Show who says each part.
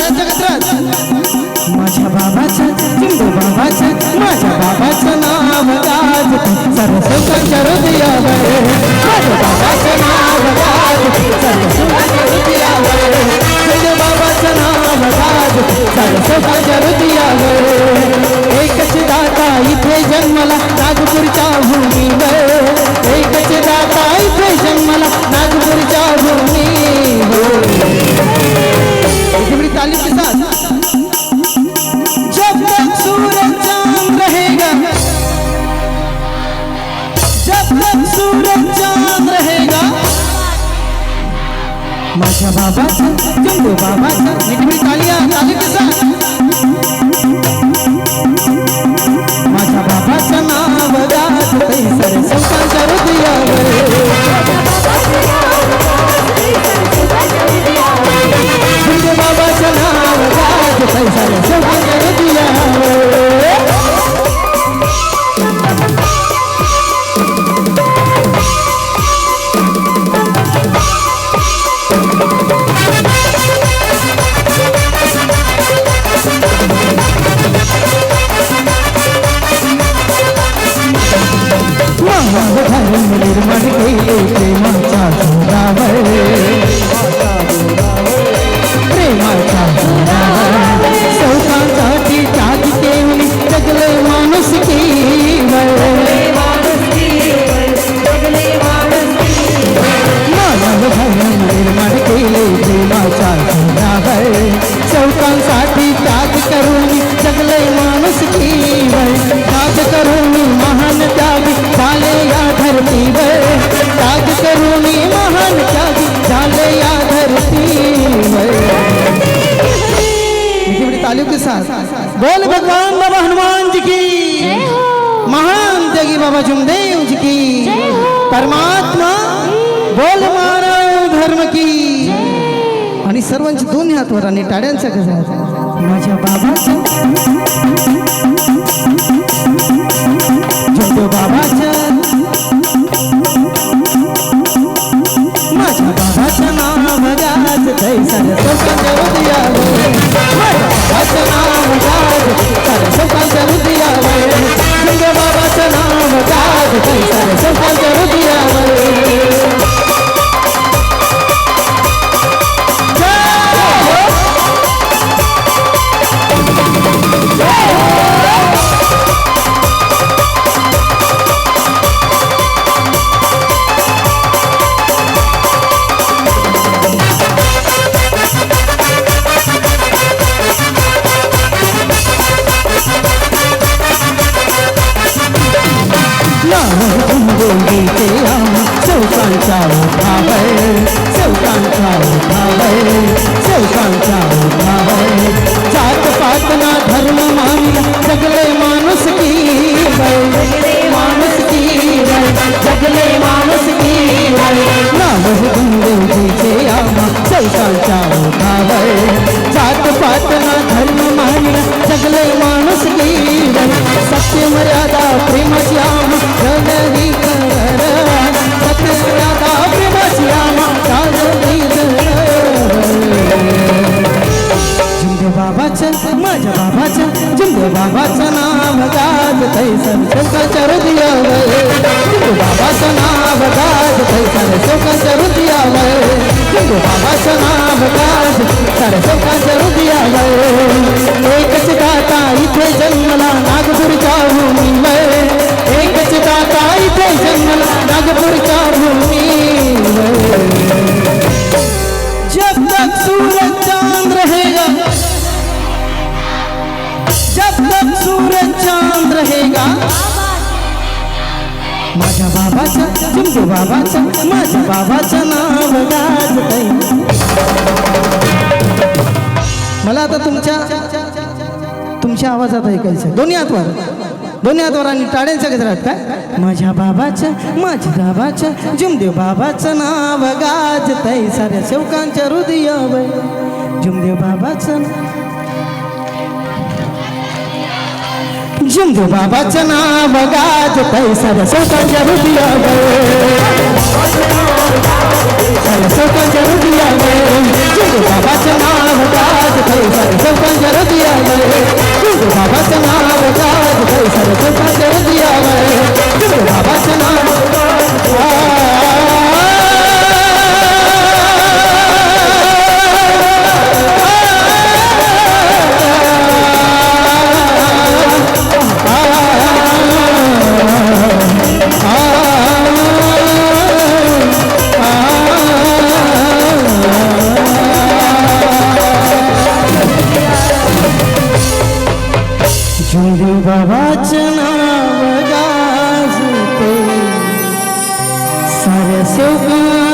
Speaker 1: टाळ्यांच्या गजरात माझ्या बाबाचं जिंदू बाबाचं माझ्या बाबाचं नाव गाजते सर्व सुखांच्या हृदयावर माझ्या बाबाचं नाव गाजते सर्व सुखांच्या हृदयावर जिंदू बाबाचं नाव गाजते सर्व सुखांच्या हृदयावर एकच दाता इथे जन्मला नागपूरच्या भूमीवर एकच दाता इथे जन्मला नागपूरच्या भूमीवर ताली के साथ जब तक सूरज चांद रहेगा जब तक सूरज चांद रहेगा माझ्या बाबाचं जिंदू बाबाचं मिठी तालियां ताली के साथ माझ्या बाबाचं नाव गाजते सर्व सुखांच्या हृदयावर जिंदू बाबाचं नाव गाजते सर्व सुखांच्या हृदयावर निर्माण केले प्रेमाचा जोरावर प्रेमाचा जोरावर सौकांसाठी त्याग केली जगले माणुसकीवर मानव धर्म निर्माण केले प्रेमाचा जोरावर सौकांसाठी त्याग करून जगले माणुसकीवर त्याग करून महान त्याग झाले या धरतीवर त्याग करून महान त्याग झाले या धरतीवर तालियों के साथ बोल भगवान बाबा हनुमान जी की महान त्यागी बाबा जुमदेव जी की परमात्मा बोल मानव धर्म की आणि सर्वांची दोन्ही हात वर आणि टाळ्यांचा गजर माझ्या बाबाचं जिंदू बाबाचं माझ्या बाबाचं नाव गाजते सर्व सुखांच्या हृदयावर माझ्या बाबाचं नाव गाजते सर्व सुखांच्या हृदयावर जिंदू बाबाचं नाव गाजते सर्व सुखांच्या हृदयावर चौकांचा उठावर जात पात ना धर्म मानला जगले माणूस की माणूस की जगले माणूस की नाव गुंदेजीचे आम्हा चौकांचा उठावर जात पात ना धर्म मानला जगले माणूस की सत्य मर्यादा प्रेमाची आम्हा जननी कर सत्य मर्यादा प्रेमाची आम्हा जिंदू बाबाचं माझ्या बाबाचं जिंदू बाबाचं नाव गाजते सर्व सुखांच्या हृदयावर जिंदू बाबाचं नाव गाजते सर्व सुखांच्या हृदयावर जिंदू बाबाचं नाव गाजते सर्व सुखांच्या हृदयावर एकच दाता इथे जन्मला नागपूरच्या भूमीवर एकच दाता इथे जन्मला नागपूरच्या भूमीवर जब तक सूरज चांद रहेगा जब तक सूरज चांद रहेगा माझ्या बाबाचं जिंदू बाबाचं माझ्या बाबाचं नाव गाजते मला आता तुमच्या आवाजात ऐकायचं दोन्ही हातवर आणि टाळ्यांच्या गजरात काय माझ्या बाबाचं माझ्या बाबाचं जिंदू बाबाचं नाव गाजते साऱ्या सेवकांच्या हृदयावर जिंदू बाबाचं जिंदू बाबाचं नाव गाजते साऱ्या सेवकांच्या हृदयावर साऱ्या सेवकांच्या हृदयावर जिंदू बाबाचं नाव गाजते काही सरसों जरदियावर जुगु बाबाचं नाव गाज काही सरसों जरदियावर जुगु बाबाचं नाव जुगु बाबाचं नाव गाजते सरसों